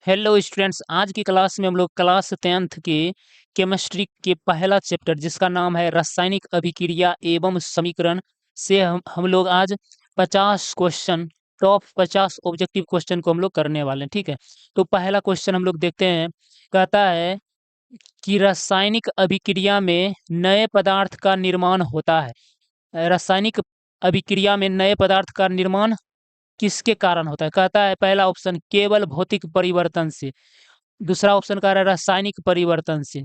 Hello students, आज की class में हम लोग क्लास 10th के केमिस्ट्री के पहला चैप्टर जिसका नाम है रासायनिक अभिक्रिया एवं समीकरण से हम लोग आज 50 क्वेश्चन, टॉप 50 ऑब्जेक्टिव क्वेश्चन को हम लोग करने वाले हैं। ठीक है, तो पहला क्वेश्चन हम लोग देखते हैं। कहता है कि रासायनिक अभिक्रिया में नए पदार्थ का निर्माण होता है। रासायनिक अभिक्रिया में नए पदार्थ का निर्माण किसके कारण होता है? कहता है पहला ऑप्शन केवल भौतिक परिवर्तन से, दूसरा ऑप्शन कह रहा है रासायनिक परिवर्तन से।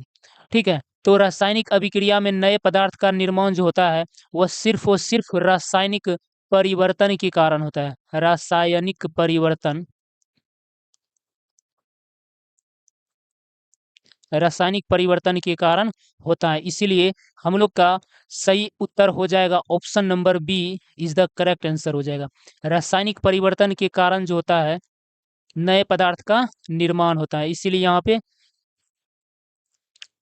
ठीक है, तो रासायनिक अभिक्रिया में नए पदार्थ का निर्माण जो होता है वह सिर्फ और सिर्फ रासायनिक परिवर्तन के कारण होता है। रासायनिक परिवर्तन, रासायनिक परिवर्तन के कारण होता है। इसीलिए हम लोग का सही उत्तर हो जाएगा option number B is the correct answer हो जाएगा। रासायनिक परिवर्तन के कारण जो होता है नए पदार्थ का निर्माण होता है, इसीलिए यहाँ पे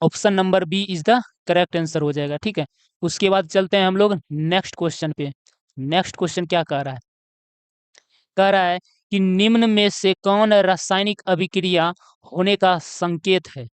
option number B is the correct answer हो जाएगा। ठीक है, उसके बाद चलते हैं हम लोग नेक्स्ट क्वेश्चन पे। नेक्स्ट क्वेश्चन क्या कह रहा है? कह रहा है कि निम्न में से कौन रासायनिक अभिक्रिया होने का संकेत है?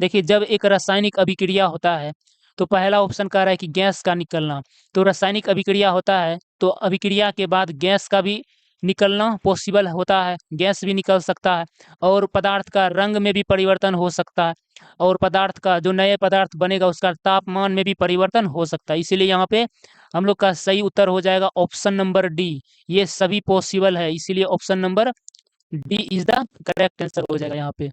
देखिए, जब एक रासायनिक अभिक्रिया होता है तो पहला ऑप्शन कह रहा है कि गैस का निकलना। तो रासायनिक अभिक्रिया होता है तो अभिक्रिया के बाद गैस का भी निकलना पॉसिबल होता है, गैस भी निकल सकता है। और पदार्थ का रंग में भी परिवर्तन हो सकता है, और पदार्थ का जो नए पदार्थ बनेगा उसका तापमान में भी परिवर्तन हो सकता है। इसीलिए यहाँ पे हम लोग का सही उत्तर हो जाएगा ऑप्शन नंबर डी। ये सभी पॉसिबल है, इसीलिए option number D is the correct answer हो जाएगा यहाँ पे।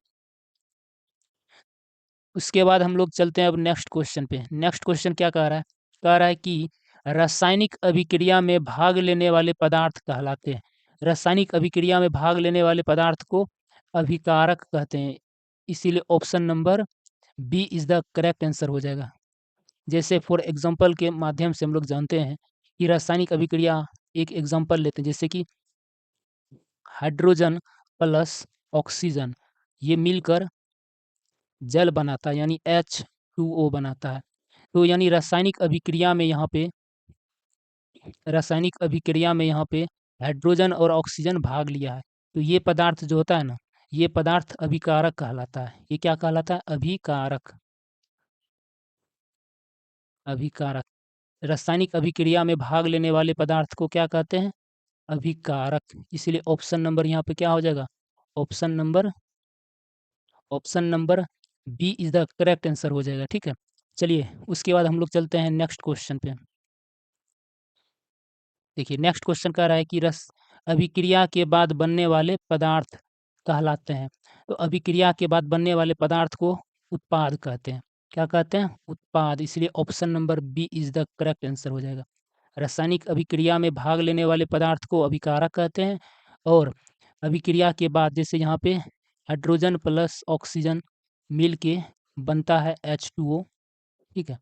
उसके बाद हम लोग चलते हैं अब नेक्स्ट क्वेश्चन पे। नेक्स्ट क्वेश्चन क्या कह रहा है? कह रहा है कि रासायनिक अभिक्रिया में भाग लेने वाले पदार्थ कहलाते हैं। रासायनिक अभिक्रिया में भाग लेने वाले पदार्थ को अभिकारक कहते हैं, इसीलिए option number B is the correct answer हो जाएगा। जैसे फॉर एग्जांपल के माध्यम से हम लोग जानते हैं कि रासायनिक अभिक्रिया, एक एग्जांपल लेते हैं जैसे कि हाइड्रोजन प्लस ऑक्सीजन, ये मिलकर जल बनाता है यानी H2O बनाता है। तो यानी रासायनिक अभिक्रिया में यहाँ पे हाइड्रोजन और ऑक्सीजन भाग लिया है। तो ये पदार्थ जो होता है ना, ये पदार्थ अभिकारक कहलाता है। ये क्या कहलाता है? अभिकारक। अभिकारक, रासायनिक अभिक्रिया में भाग लेने वाले पदार्थ को क्या कहते हैं? अभिकारक। इसलिए ऑप्शन नंबर यहाँ पे क्या हो जाएगा? Option number option number B is the correct answer हो जाएगा। ठीक है, चलिए उसके बाद हम लोग चलते हैं नेक्स्ट क्वेश्चन पे। देखिए, नेक्स्ट क्वेश्चन कह रहा है कि रस अभिक्रिया के बाद बनने वाले पदार्थ कहलाते हैं। तो अभिक्रिया के बाद बनने वाले पदार्थ को उत्पाद कहते हैं। क्या कहते हैं? उत्पाद। इसलिए option number B is the correct answer हो जाएगा। रासायनिक अभिक्रिया में भाग लेने वाले पदार्थ को अभिकारक कहते हैं, और अभिक्रिया के बाद जैसे यहाँ पे हाइड्रोजन प्लस ऑक्सीजन मिल के बनता है H2O। ठीक है,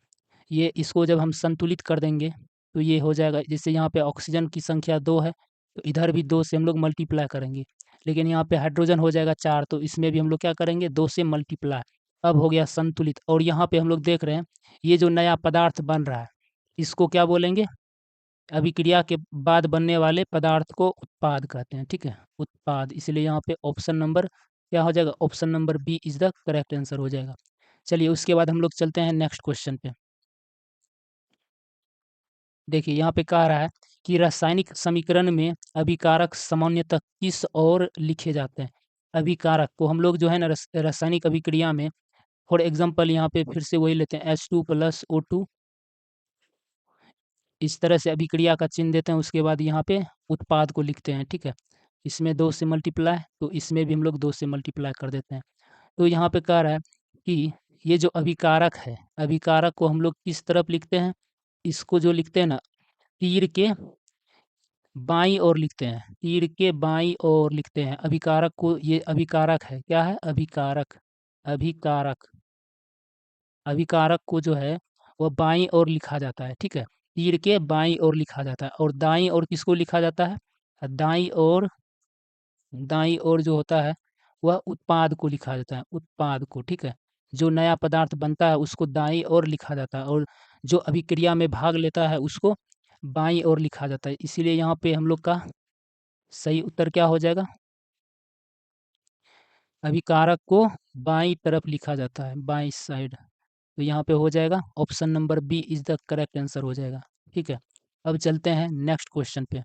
ये इसको जब हम संतुलित कर देंगे तो ये हो जाएगा, जैसे यहाँ पे ऑक्सीजन की संख्या 2 है तो इधर भी 2 से हम लोग मल्टीप्लाई करेंगे। लेकिन यहाँ पे हाइड्रोजन हो जाएगा 4, तो इसमें भी हम लोग क्या करेंगे? 2 से मल्टीप्लाई। अब हो गया संतुलित। और यहाँ पे हम लोग देख रहे हैं ये जो नया पदार्थ बन रहा है इसको क्या बोलेंगे? अभिक्रिया के बाद बनने वाले पदार्थ को उत्पाद कहते हैं। ठीक है, उत्पाद। इसलिए यहाँ पे ऑप्शन नंबर क्या हो जाएगा? Option number B is the correct answer हो जाएगा। चलिए उसके बाद हम लोग चलते हैं नेक्स्ट क्वेश्चन पे। देखिए, यहाँ पे कह रहा है कि रासायनिक समीकरण में अभिकारक सामान्यतः किस और लिखे जाते हैं? अभिकारक को हम लोग जो है ना रासायनिक अभिक्रिया में, फॉर एग्जांपल यहाँ पे फिर से वही लेते हैं H2 + O2, इस तरह से अभिक्रिया का चिन्ह देते हैं। उसके बाद यहाँ पे उत्पाद को लिखते हैं। ठीक है, इसमें 2 से मल्टीप्लाई, तो इसमें भी हम लोग 2 से मल्टीप्लाई कर देते हैं। तो यहाँ पे कह रहा है कि ये जो अभिकारक है, अभिकारक को हम लोग किस तरफ लिखते हैं? इसको जो लिखते हैं ना, तीर के बाईं ओर लिखते हैं, तीर के बाईं ओर लिखते हैं अभिकारक को। ये अभिकारक है, क्या है? अभिकारक। अभिकारक, अभिकारक को जो है वह बाईं ओर लिखा जाता है। ठीक है, तीर के बाईं ओर लिखा जाता है। और दाईं ओर किसको लिखा जाता है? दाईं ओर, दाईं ओर जो होता है वह उत्पाद को लिखा जाता है, उत्पाद को। ठीक है, जो नया पदार्थ बनता है उसको दाईं ओर लिखा जाता है, और जो अभिक्रिया में भाग लेता है उसको बाईं ओर लिखा जाता है। इसीलिए यहाँ पे हम लोग का सही उत्तर क्या हो जाएगा? अभिकारक को बाईं तरफ लिखा जाता है, बाईं साइड। तो यहाँ पे हो जाएगा option number B is the correct answer हो जाएगा। ठीक है, अब चलते हैं नेक्स्ट क्वेश्चन पे।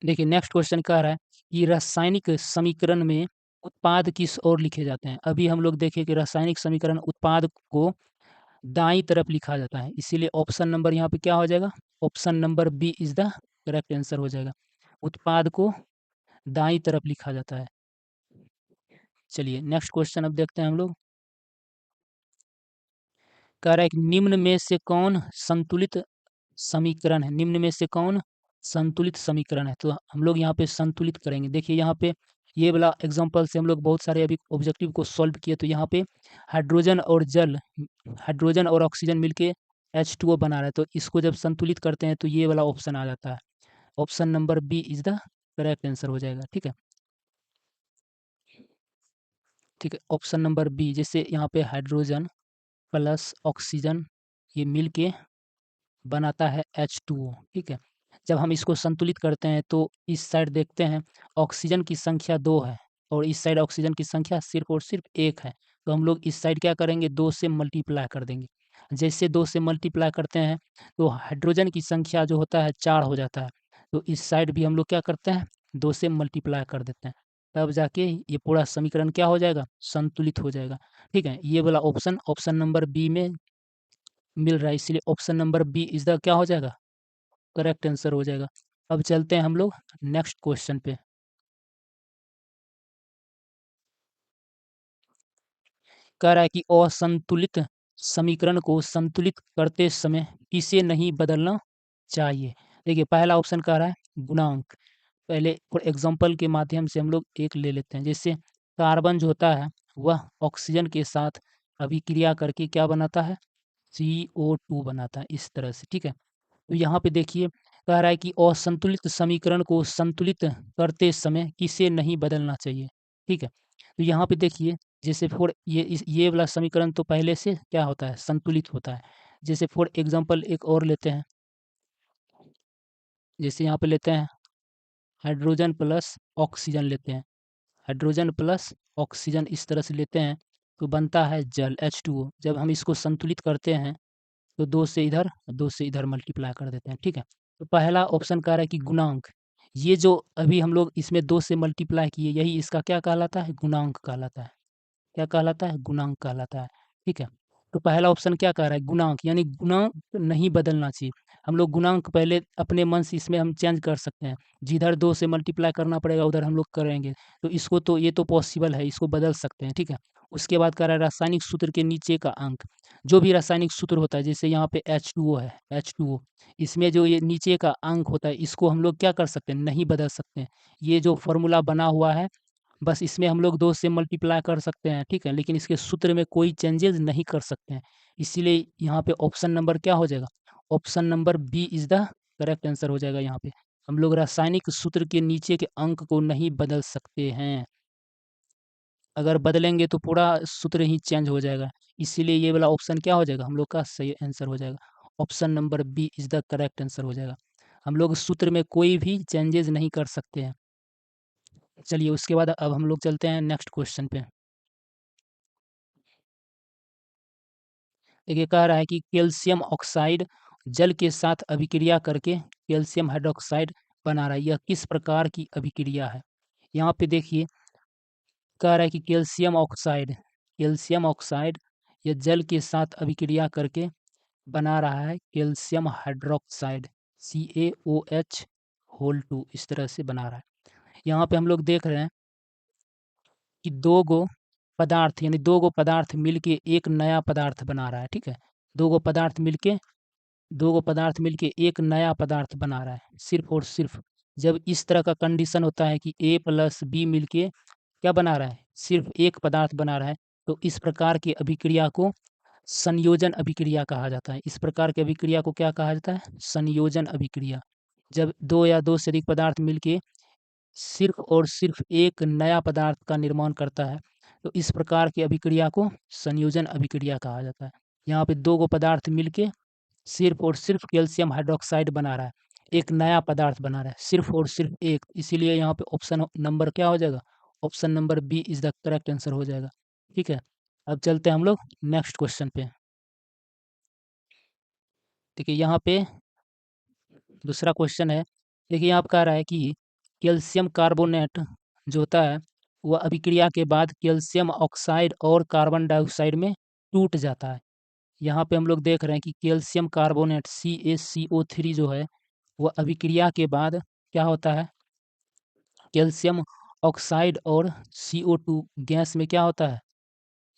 देखिए नेक्स्ट क्वेश्चन कह रहा है कि रासायनिक समीकरण में उत्पाद किस ओर लिखे जाते हैं। अभी हम लोग देखें कि रासायनिक समीकरण उत्पाद को दाईं तरफ लिखा जाता है, इसीलिए ऑप्शन नंबर यहाँ पे क्या हो जाएगा, option number B is the correct answer हो जाएगा। उत्पाद को दाईं तरफ लिखा जाता है। चलिए नेक्स्ट क्वेश्चन अब देखते हैं हम लोग। कह रहा है कि निम्न में से कौन संतुलित समीकरण है, निम्न में से कौन संतुलित समीकरण है। तो हम लोग यहाँ पे संतुलित करेंगे। देखिए यहाँ पे ये वाला एग्जांपल से हम लोग बहुत सारे अभी ऑब्जेक्टिव को सॉल्व किए। तो यहाँ पे हाइड्रोजन और जल, हाइड्रोजन और ऑक्सीजन मिलके H2O बना रहा है। तो इसको जब संतुलित करते हैं तो ये वाला ऑप्शन आ जाता है। Option number B is the correct answer हो जाएगा। ठीक है, ठीक है, ऑप्शन नंबर बी, जैसे यहाँ पे हाइड्रोजन प्लस ऑक्सीजन ये मिल के बनाता है H2O। ठीक है, जब हम इसको संतुलित करते हैं तो इस साइड देखते हैं ऑक्सीजन की संख्या 2 है और इस साइड ऑक्सीजन की संख्या सिर्फ और सिर्फ 1 है। तो हम लोग इस साइड क्या करेंगे, 2 से मल्टीप्लाई कर देंगे। जैसे 2 से मल्टीप्लाई करते हैं तो हाइड्रोजन की संख्या जो होता है 4 हो जाता है। तो इस साइड भी हम लोग क्या करते हैं, 2 से मल्टीप्लाई कर देते हैं, तब जाके ये पूरा समीकरण क्या हो जाएगा, संतुलित हो जाएगा। ठीक है, ये वाला ऑप्शन ऑप्शन नंबर बी में मिल रहा है, इसलिए option number B is the क्या हो जाएगा, करेक्ट आंसर हो जाएगा। अब चलते हैं हम लोग नेक्स्ट क्वेश्चन पे। कह रहा है कि असंतुलित समीकरण को संतुलित करते समय किसे नहीं बदलना चाहिए। देखिए पहला ऑप्शन कह रहा है गुणांक। पहले फॉर एग्जांपल के माध्यम से हम लोग एक ले लेते हैं। जैसे कार्बन जो होता है वह ऑक्सीजन के साथ अभिक्रिया करके क्या बनाता है, CO2 बनाता है, इस तरह से। ठीक है, तो यहाँ पे देखिए कह रहा है कि असंतुलित समीकरण को संतुलित करते समय किसे नहीं बदलना चाहिए। ठीक है, तो यहाँ पे देखिए जैसे फॉर ये वाला समीकरण तो पहले से क्या होता है, संतुलित होता है। जैसे फॉर एग्जांपल एक और लेते हैं, जैसे यहाँ पे लेते हैं हाइड्रोजन प्लस ऑक्सीजन लेते हैं, हाइड्रोजन प्लस ऑक्सीजन इस तरह से लेते हैं तो बनता है जल H2O। जब हम इसको संतुलित करते हैं तो 2 से इधर 2 से इधर मल्टीप्लाई कर देते हैं। ठीक है, तो पहला ऑप्शन कह रहा है कि गुणांक, ये जो अभी हम लोग इसमें 2 से मल्टीप्लाई किए यही इसका क्या कहलाता है, गुणांक कहलाता है। क्या कहलाता है, गुणांक कहलाता है। ठीक है, तो पहला ऑप्शन क्या कह रहा है, गुणांक, यानी गुणांक नहीं बदलना चाहिए। हम लोग गुणांक पहले अपने मन से इसमें हम चेंज कर सकते हैं, जिधर 2 से मल्टीप्लाई करना पड़ेगा उधर हम लोग करेंगे। तो इसको तो ये तो पॉसिबल है, इसको बदल सकते हैं। ठीक है, उसके बाद कह रहा है रासायनिक सूत्र के नीचे का अंक, जो भी रासायनिक सूत्र होता है, जैसे यहाँ पे H2O है, H2O, इसमें जो ये नीचे का अंक होता है इसको हम लोग क्या कर सकते हैं, नहीं बदल सकते हैं। ये जो फॉर्मूला बना हुआ है बस इसमें हम लोग 2 से मल्टीप्लाई कर सकते हैं। ठीक है, लेकिन इसके सूत्र में कोई चेंजेस नहीं कर सकते हैं। इसीलिए यहाँ पे ऑप्शन नंबर क्या हो जाएगा, option number B is the correct answer हो जाएगा। यहाँ पे हम लोग रासायनिक सूत्र के नीचे के अंक को नहीं बदल सकते हैं, अगर बदलेंगे तो पूरा सूत्र ही चेंज हो जाएगा। इसीलिए ये वाला ऑप्शन क्या हो जाएगा, हम लोग का सही आंसर हो जाएगा। Option number B is the correct answer हो जाएगा। हम लोग सूत्र में कोई भी चेंजेस नहीं कर सकते हैं। चलिए उसके बाद अब हम लोग चलते हैं नेक्स्ट क्वेश्चन पे। देखिए कह रहा है कि कैल्शियम ऑक्साइड जल के साथ अभिक्रिया करके कैल्शियम हाइड्रोक्साइड बना रहा है, यह किस प्रकार की अभिक्रिया है। यहाँ पे देखिए कह रहा है कि कैल्शियम ऑक्साइड यह जल के साथ अभिक्रिया करके बना रहा है कैल्शियम हाइड्रोक्साइड, CaOH होल 2, इस तरह से बना रहा है। यहाँ पे हम लोग देख रहे हैं कि दो गो पदार्थ मिलके एक नया पदार्थ बना रहा है। ठीक है, दो गो पदार्थ मिलके एक नया पदार्थ बना रहा है। सिर्फ और सिर्फ जब इस तरह का कंडीशन होता है कि A प्लस बी मिलके क्या बना रहा है, सिर्फ एक पदार्थ बना रहा है, तो इस प्रकार की अभिक्रिया को संयोजन अभिक्रिया कहा जाता है। इस प्रकार की अभिक्रिया को क्या कहा जाता है, संयोजन अभिक्रिया। जब दो या दो से अधिक पदार्थ मिलके सिर्फ और सिर्फ एक नया पदार्थ का निर्माण करता है, तो इस प्रकार की अभिक्रिया को संयोजन अभिक्रिया कहा जाता है। यहाँ पे दो गो पदार्थ मिलके सिर्फ और सिर्फ कैल्शियम हाइड्रोक्साइड बना रहा है, एक नया पदार्थ बना रहा है, सिर्फ और सिर्फ एक, इसीलिए यहाँ पे ऑप्शन नंबर क्या हो जाएगा, option number B is the correct answer हो जाएगा। ठीक है, अब चलते हैं हम लोग नेक्स्ट क्वेश्चन पे। देखिए यहाँ पे दूसरा क्वेश्चन है। देखिए यहाँ पे कह रहा है कि कैल्शियम कार्बोनेट जो होता है वह अभिक्रिया के बाद कैल्शियम ऑक्साइड और कार्बन डाइऑक्साइड में टूट जाता है। यहाँ पे हम लोग देख रहे हैं कि कैल्शियम कार्बोनेट CaCO3 जो है वह अभिक्रिया के बाद क्या होता है, कैल्शियम ऑक्साइड और CO2 गैस में क्या होता है,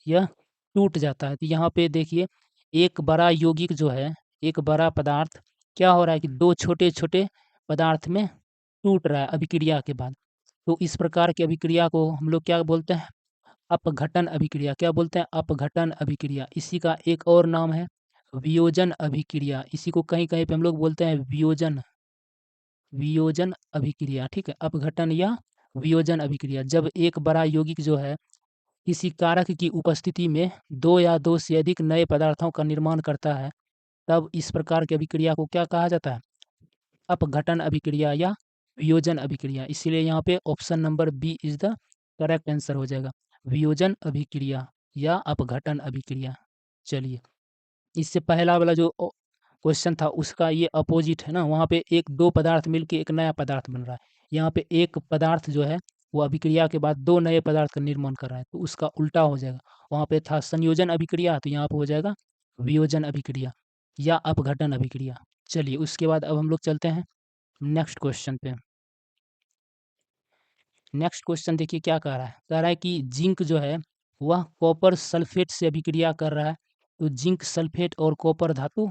यह टूट जाता है। तो यहाँ पे देखिए एक बड़ा यौगिक जो है, एक बड़ा पदार्थ क्या हो रहा है कि दो छोटे छोटे पदार्थ में टूट रहा है अभिक्रिया के बाद। तो इस प्रकार की अभिक्रिया को हम लोग क्या बोलते हैं, अपघटन अभिक्रिया। क्या बोलते हैं, अपघटन अभिक्रिया। इसी का एक और नाम है वियोजन अभिक्रिया। इसी को कहीं कहीं पे हम लोग बोलते हैं वियोजन, वियोजन अभिक्रिया। ठीक है, अपघटन या वियोजन अभिक्रिया। जब एक बड़ा यौगिक जो है किसी कारक की उपस्थिति में दो या दो से अधिक नए पदार्थों का निर्माण करता है, तब इस प्रकार की अभिक्रिया को क्या कहा जाता है, अपघटन अभिक्रिया या वियोजन अभिक्रिया। इसीलिए यहाँ पे option number B is the correct answer हो जाएगा, वियोजन अभिक्रिया या अपघटन अभिक्रिया। चलिए, इससे पहला वाला जो क्वेश्चन था उसका ये अपोजिट है ना, वहाँ पे एक दो पदार्थ मिलके एक नया पदार्थ बन रहा है। यहाँ पे एक पदार्थ जो है वो अभिक्रिया के बाद दो नए पदार्थ का निर्माण कर रहा है, तो उसका उल्टा हो जाएगा। वहाँ पे था संयोजन अभिक्रिया, तो यहाँ पे हो जाएगा वियोजन अभिक्रिया या अपघटन अभिक्रिया। चलिए, उसके बाद अब हम लोग चलते हैं नेक्स्ट क्वेश्चन पे। नेक्स्ट क्वेश्चन देखिए क्या कह रहा है कि जिंक जो है वह कॉपर सल्फेट से अभिक्रिया कर रहा है, तो जिंक सल्फेट और कॉपर धातु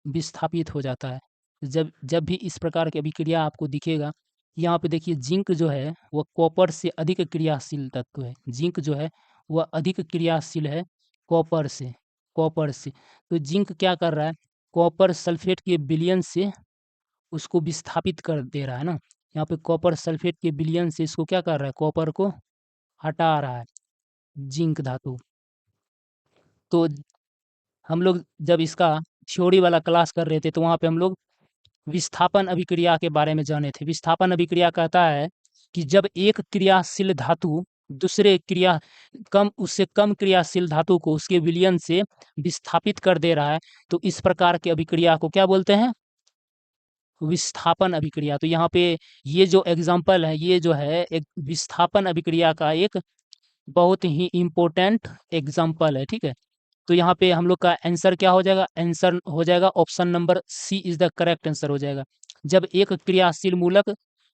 विस्थापित हो जाता है। जब जब भी इस प्रकार की अभिक्रिया आपको दिखेगा, यहाँ पे देखिए जिंक जो है वह कॉपर से अधिक क्रियाशील तत्व है। जिंक जो है वह अधिक क्रियाशील है कॉपर से, कॉपर से। तो जिंक क्या कर रहा है, कॉपर सल्फेट के विलयन से उसको विस्थापित कर दे रहा है ना। यहाँ पे कॉपर सल्फेट के विलयन से इसको क्या कर रहा है, कॉपर को हटा रहा है, जिंक धातु। तो हम लोग जब इसका थ्योरी वाला क्लास कर रहे थे तो वहाँ पे हम लोग विस्थापन अभिक्रिया के बारे में जाने थे। विस्थापन अभिक्रिया कहता है कि जब एक क्रियाशील धातु दूसरे क्रिया कम उससे कम क्रियाशील धातु को उसके विलयन से विस्थापित कर दे रहा है, तो इस प्रकार की अभिक्रिया को क्या बोलते हैं, विस्थापन अभिक्रिया। तो यहाँ पे ये जो एग्जाम्पल है, ये जो है एक विस्थापन अभिक्रिया का एक बहुत ही इम्पोर्टेंट एग्जाम्पल है। ठीक है, तो यहाँ पे हम लोग का आंसर क्या हो जाएगा, आंसर हो जाएगा option number C is the correct answer हो जाएगा। जब एक क्रियाशील मूलक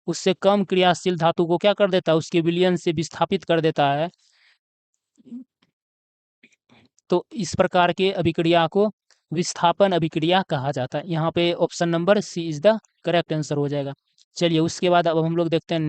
उससे कम क्रियाशील धातु को क्या कर देता है, उसके विलयन से विस्थापित कर देता है, तो इस प्रकार के अभिक्रिया को विस्थापन अभिक्रिया कहा जाता है। यहाँ पे option number C is the correct answer हो जाएगा। चलिए, उसके बाद अब हम लोग देखते हैं